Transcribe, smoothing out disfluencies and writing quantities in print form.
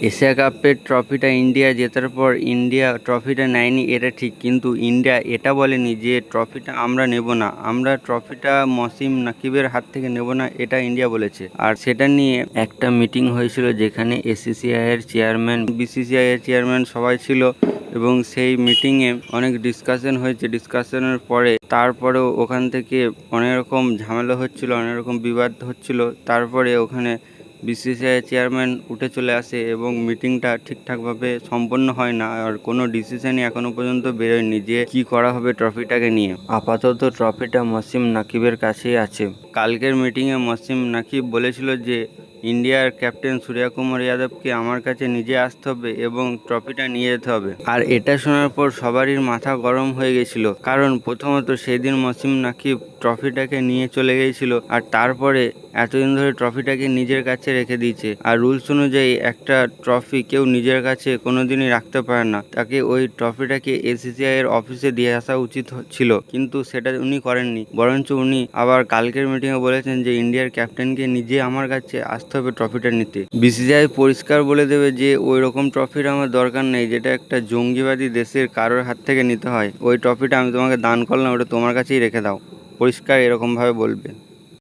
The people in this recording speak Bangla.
এশিয়া কাপের ট্রফিটা ইন্ডিয়া জেতার পর ইন্ডিয়া ট্রফিটা নেয়নি এটা ঠিক, কিন্তু ইন্ডিয়া এটা বলেনি যে ট্রফিটা আমরা নেব না, আমরা ট্রফিটা মসিম নাকিবের হাত থেকে নেব না, এটা ইন্ডিয়া বলেছে। আর সেটা নিয়ে একটা মিটিং হয়েছিল যেখানে এসিসিআই এর চেয়ারম্যান, বিসিসিআই এর চেয়ারম্যান সবাই ছিল, এবং সেই মিটিংয়ে অনেক ডিসকাশন হয়েছে। ডিসকাশনের পরে তারপরেও ওখান থেকে অনেক রকম ঝামেলা হচ্ছিল, অনেক রকম বিবাদ হচ্ছিল। তারপরে ওখানে বিসিসিআই চেয়ারম্যান উঠে চলে আসে এবং মিটিংটা ঠিকঠাকভাবে সম্পন্ন হয় না, আর কোনো ডিসিশনই এখনো পর্যন্ত বেরোয়নি যে কি করা হবে ট্রফিটাকে নিয়ে। আপাতত ট্রফিটা মসিম নাকিবের কাছেই আছে। কালকের মিটিংয়ে মসিম নাকিব বলেছিল যে ইন্ডিয়ার ক্যাপ্টেন সূর্য কুমার যাদবকে আমার কাছে নিজে আসতে হবে এবং ট্রফিটা নিয়ে যেতে হবে। আর এটা শোনার পর সবারই মাথা গরম হয়ে গেছিল, কারণ প্রথমত সেদিন মসিম নাকিব ট্রফিটাকে নিয়ে চলে গিয়েছিল, আর তারপরে এতদিন ধরে ট্রফিটাকে নিজের কাছে রেখে দিয়েছে। আর রুলস অনুযায়ী একটা ট্রফি কেউ নিজের কাছে কোনোদিনই রাখতে পারে না, তাকে ওই ট্রফিটাকে এসিসিআই এর অফিসে দিয়ে আসা উচিত ছিল, কিন্তু সেটা উনি করেননি। বরঞ্চ উনি আবার কালকের মিটিংয়ে বলেছেন যে ইন্ডিয়ার ক্যাপ্টেনকে নিজে আমার কাছে আসতে হবে ট্রফিটা নিতে। বিসিসিআই পরিষ্কার বলে দেবে যে ওই রকম ট্রফির আমার দরকার নেই, যেটা একটা জঙ্গিবাদী দেশের কারোর হাত থেকে নিতে হয়। ওই ট্রফিটা আমি তোমাকে দান করলাম, ওটা তোমার কাছেই রেখে দাও, পরিষ্কার এরকমভাবে বলবে।